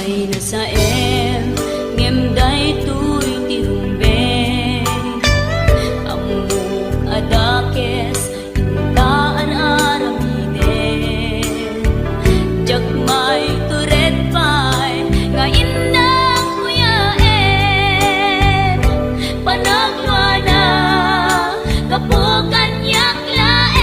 Ay nasaem ngem daytoy ti rumbeng amok adakes intaan aramiden jagmay tured pay nga indang kuyaen panagwana kapukan yaklaen.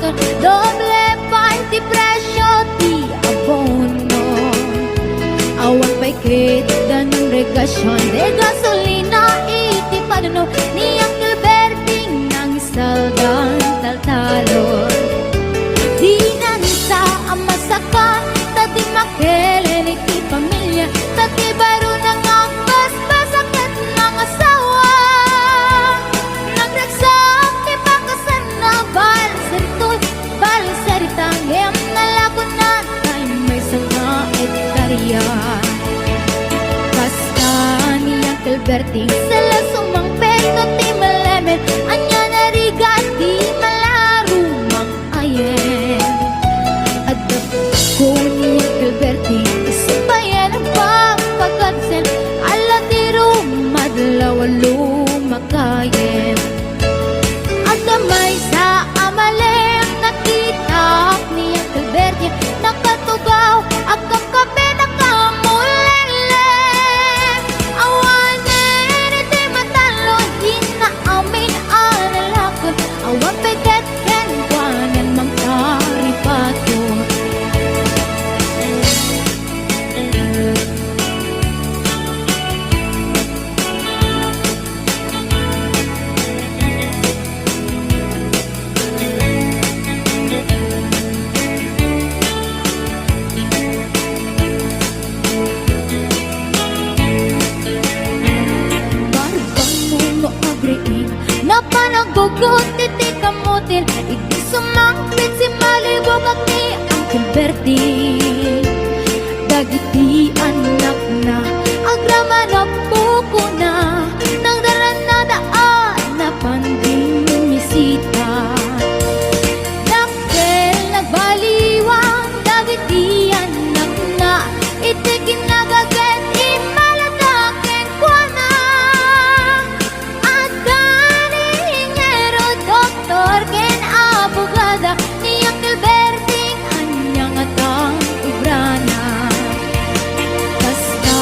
Boston, doble party presyo di abono. Awan pa'y kita ng regasyon, de gasolina itipado no. Ni Uncle Berting nang isaldan taltalon. Di na nisa ang masakan, tati makelen iti pamilya, tati baro nang ang basbasakit ng asawa. Nagraksak ti bakasan na balseritoy, balseritang em nalagon na tayo may sanga etarya. Basta ni Uncle Berting sila sumang peto ti malemen, anya nariga di malarumang ayen. Adap ko ni Uncle Berting isibayan ang pagpagansen, ala ti rumadlaw lumakayen. Adamay sa amalem nakita ni Uncle Berting, nakatugaw akang kape nakamulele. Awanen iti matalo hinaamin analakon, awan peget ken kwanan mangkaripato. Napanagugot iti kamutin, iti sumangpit si malibog at ni Uncle Berting. Dagiti anak na agrama na buko na, nang daran na daan na panding misita. Dakkel nagbaliwang dagiti anak na, iti kinagaget imalataken kwa na. At kaningero doktor ken abogada ni Uncle Berting anyang atang ibrana. Basta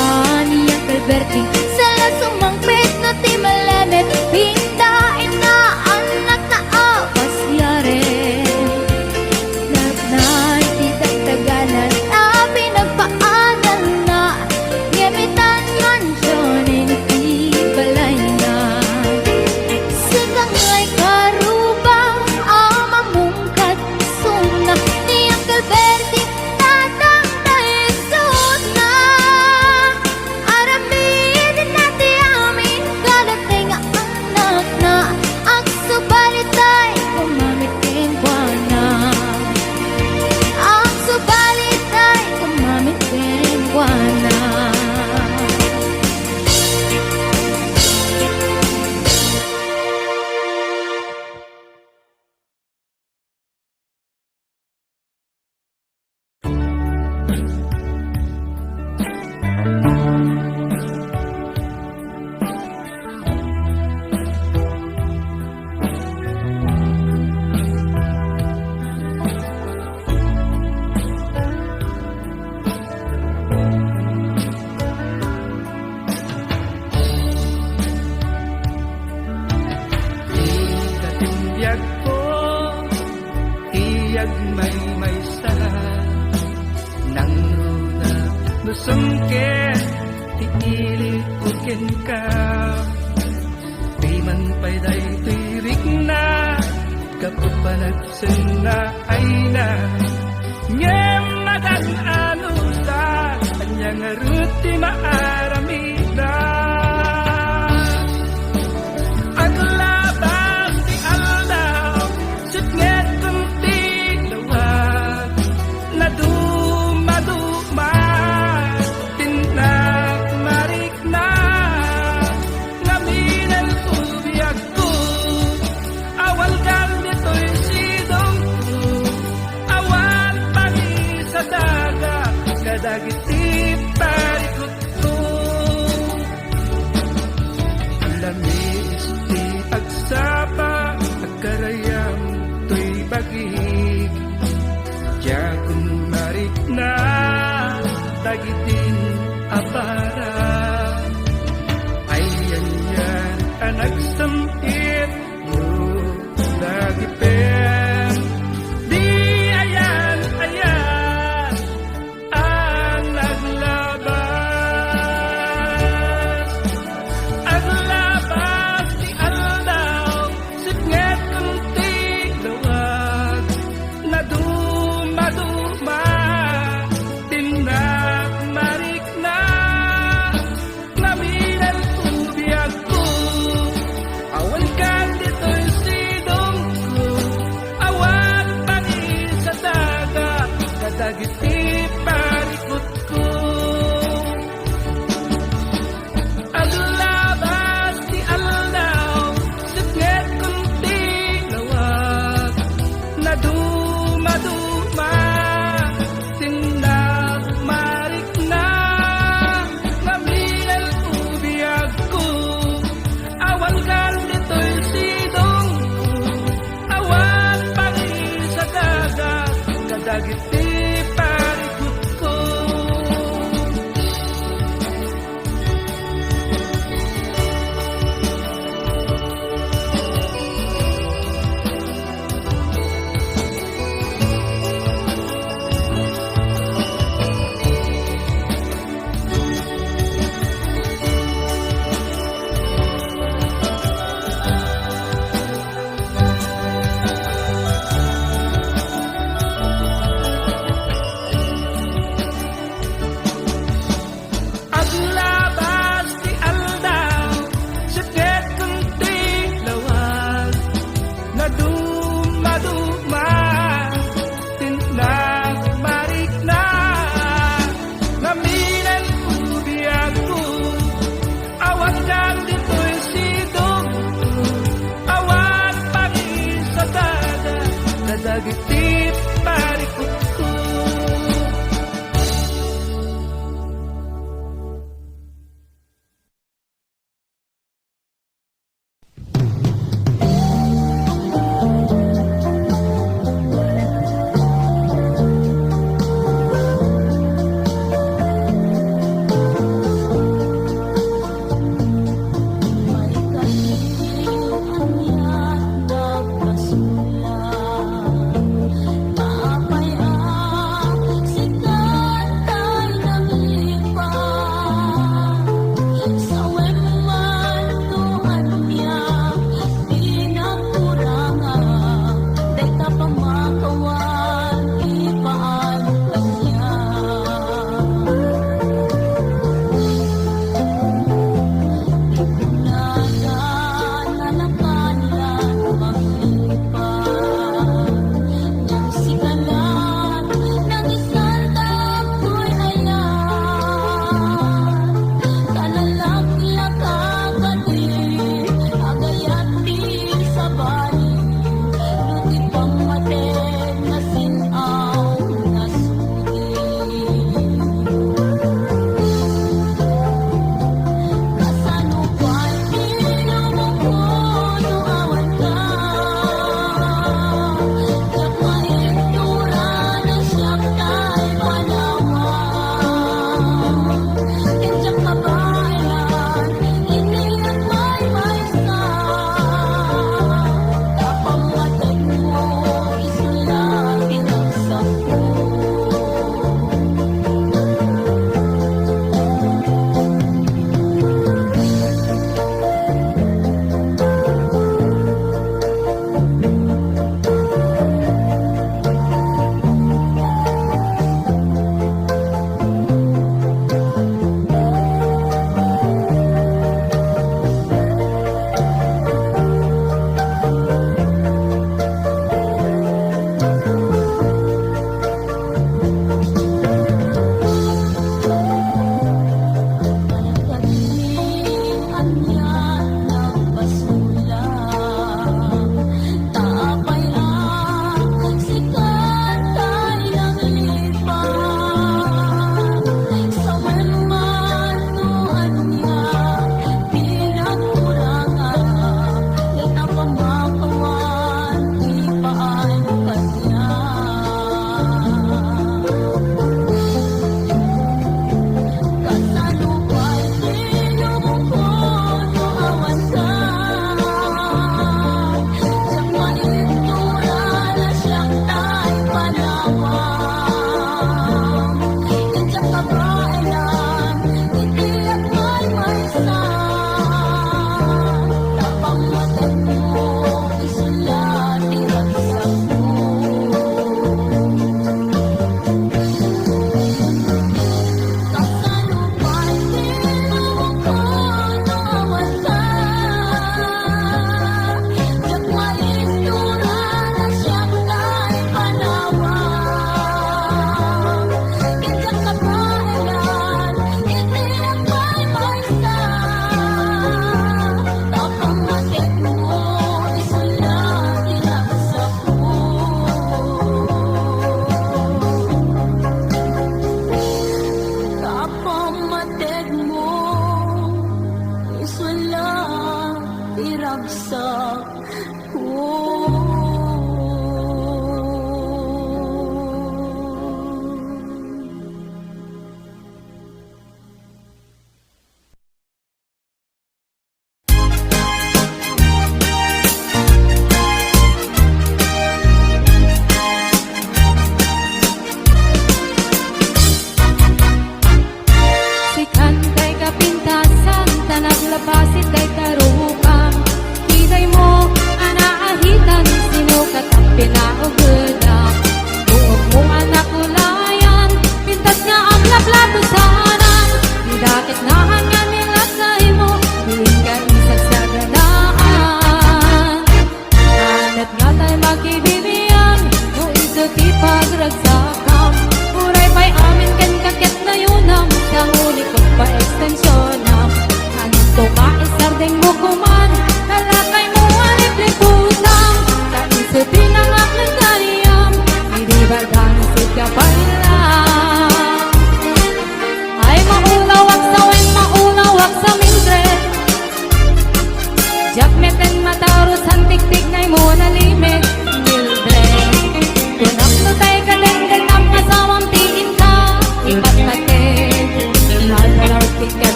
ni Uncle Berting sala sumangpit na ti malemet, pindain na anak na apasyaren. Nagnay ti dagdaganan na pinagpaanan na, yemitan mansyonin iti balay na. Sigang ay karubang amamungkat suna ni Uncle Berting tatang naisod na. Aramid nati amin kalating anak na, agsubalitay kumamiting buwana. Agsubalitay kumamiting buwana. Tiyag ko, tiyag may sa nang runa nusungket tiili ukin ka. Di man pa'y day tirik na kapag panagsin na ay na ngem magan-ano sa kanyang aruti maaramida. Aglabas di alaw sutnget kong tiglawan na dumaduma tindak marik na ngaminal ubiyag ko awal kal nito'y sidong ko awal pangin maduma tindak marik na ngamilan ubiyag ko awan kan dito'y sidong awan pangi sa dagat kadagit ti parikot ko Aglabas ti aldaw sakit kunti lawag naduma tindak marik na ngamilan ubiyag ko awan kang dito'y sidong awan pangi sa dagat kadagit ti parikot ko May kahilingan yan nagkasulat Maapay ang sikat ay namipan Sa weman tuhan niya pinakurangan Day ka pamakawan ipaan kanya Nagan na nakalan maglipan Nang sigalan ng isang tapoy ayan Kalalakla kagadi agayat di sa bali Luti pang maten na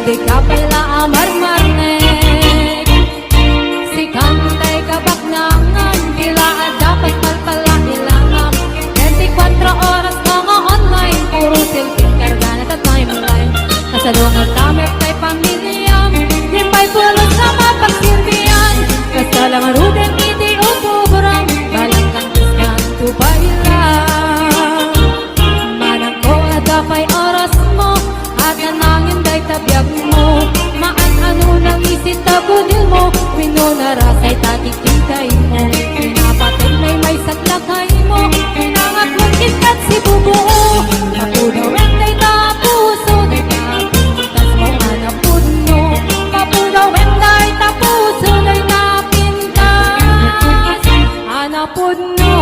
di kapela amarmarnek. Si kantay kabak nangan, bila dapat palpala ilangan. 24 oras mga online, puro silping karganat at timeline. Kasalungan kami kay pamilya, di pa'y pulos sa mapagsilbihan. Kasalang ruden iti utuburang, balang kantis kanto bailang. Manang ko adapay oras mo, at nanangin day tabiyag mo. Maan-ano nang isin tabudil mo, winunarasay tatikitay mo. Pinapatid may saglakay mo, pinangat mong kitkat si bubuo. Mapunawen day tapuso, day napintas mo anapudno. Mapunawen day tapuso, day napintas anapudno.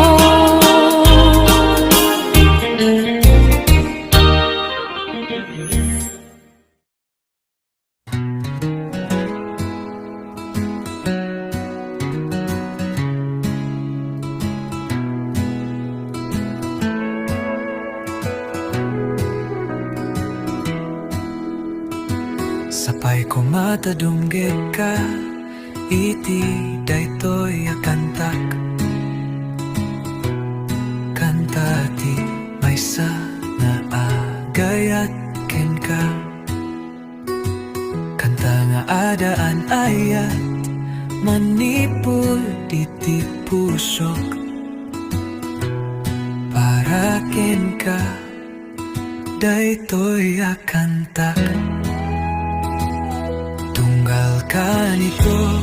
Sapay ko matadunggit ka, iti daytoy akantak. Kantati may sa na agayat ken ka. Kanta nga adaan ayat, manipul iti pusok. Para ken ka, daytoy akantak. Tunggal kanito,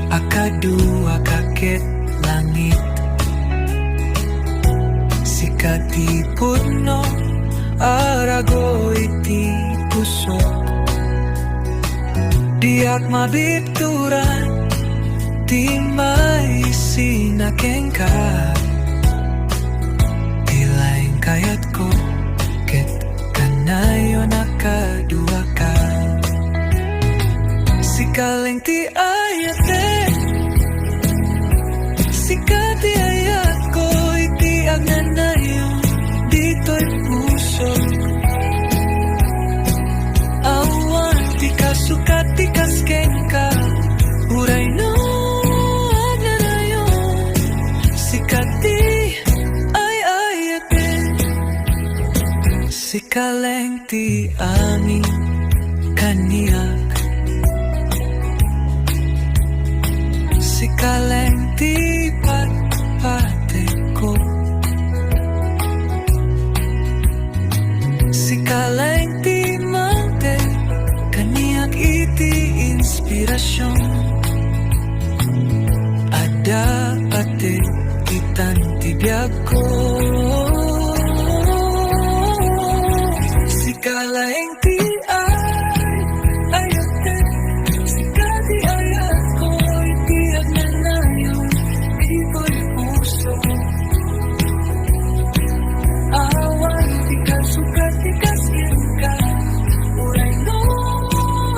akadua kakit langit. Sikatipod no, arago iti puso. Diak mabituran, di may sinakeng ka. Tilaing kayat ko, ket kanayo nakadua ka. Sikaling ti ayate, sikati ayat ko, iti agnanayo, dito'y puso. Awan ti kasukat ti kasken ka, uray no agnanayo, sikati ay ayate. Sikaleng ti amin kaniyak, sikaleng ti patpate ko, sikaleng ti mante kaniyak iti inspirasyon. Ada ate itan ti biyag ko, sikaleng ti ayate, sikati ayat ko, iti agnanayo, ito'y puso. Awan ti kasukat ti kasyen ka, uray no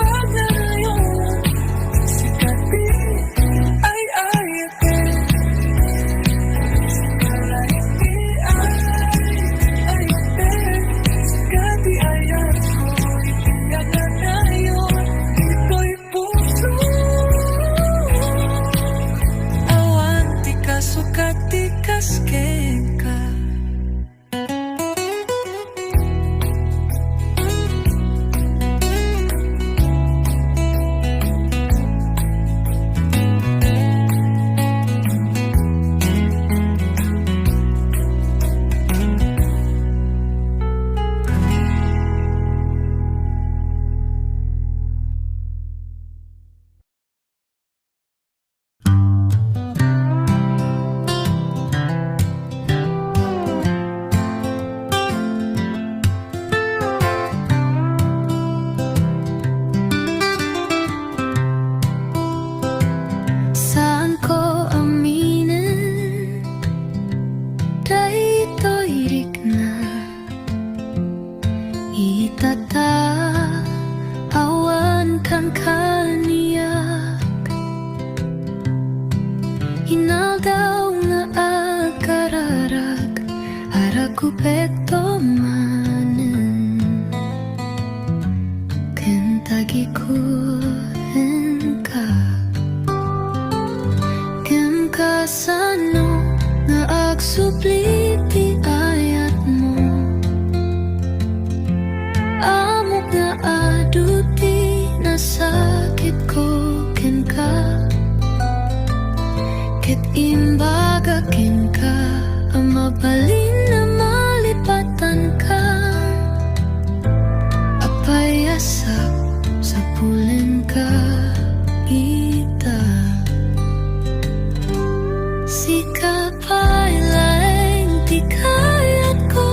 agnanayo, sikati ay ayate. Sikalay ti ayate, sikati ayat ko, iti agnanayo, ito'y puso. Awan ti kasukat ti kasken ka. Saan ko aminin, daytoy rikna. Itata awan kan kaniyak, hinaldaw nga agkararag, aragupekto manen. Kentagi nasakit ko ken ka. Ket imbaga ken ka, ang mabalin na malipatan ka. Apayasap sa pulen ka ita. Sikapay laeng di kayat ko,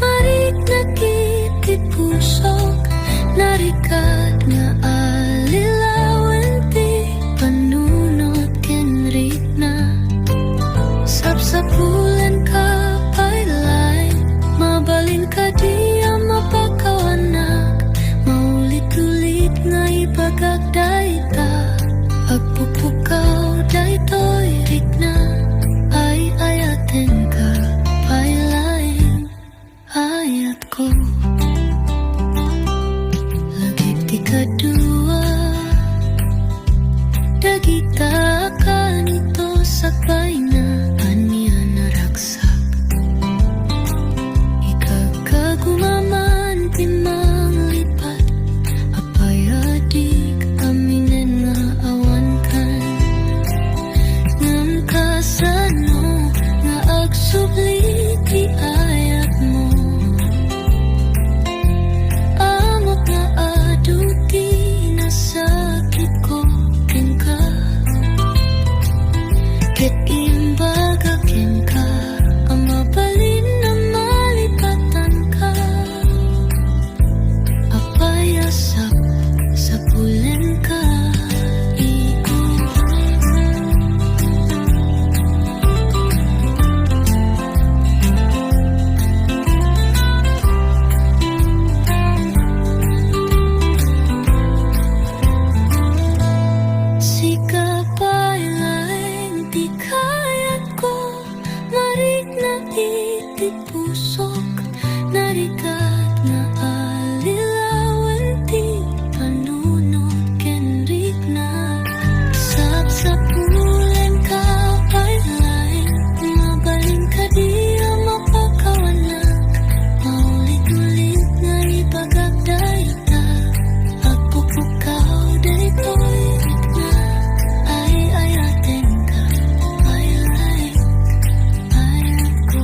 marik nakikit pusok, narikat nga alilawen ti panunot ken rikna. Sapsapulan ka pailay, mabalin ka di ang mapakawanak, maulit-ulit nga ipagagdayta. Agpupukaw daytoy rikna, ay ayaten ka pailaing ayat ko. Lagi ti kadua, dagita ka nito sakbay na anya naraksak. Ikagkagumaman ti manglipat, apayadik aminen nga awan kan. Ngam kasano nga agsubli ti ayat mo, amok nga aduti nasakit ko ken ka. Ket imbaga ken ka, ang mabalin na malipatan ka. Apayasap sa pulen ka iko. Sikapay laeng di kayat ko, marik na itit pusok, narikat nga alilawen ti panunot ken rikna. Sapsapulen ka pailaing, mabalin ka di ang mapakawanak, maulit-ulit nga ipagagdayta. Agpupukaw daytoy rikna, ay ayaten ka pailaing ayat ko.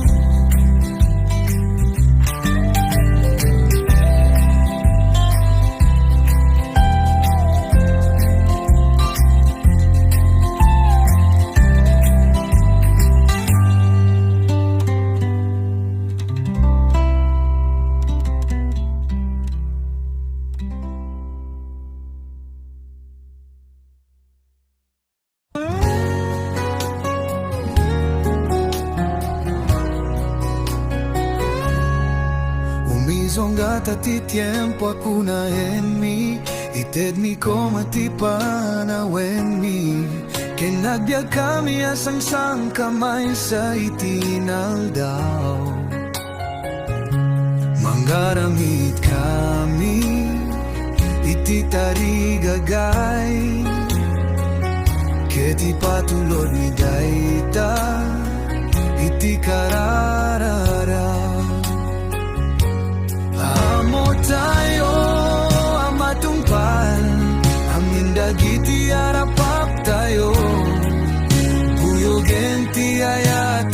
Umizongata ti tiempo akuna en mi, ited mi como ti panawen mi. Kinagbiag kami asang sang kamay sa itinaldaw. Manggaramit kami, iti tarigagay. Keti patulod ni dayta, iti kararara. Amo tayo ang matungpal, ang indagiti arapap tayo.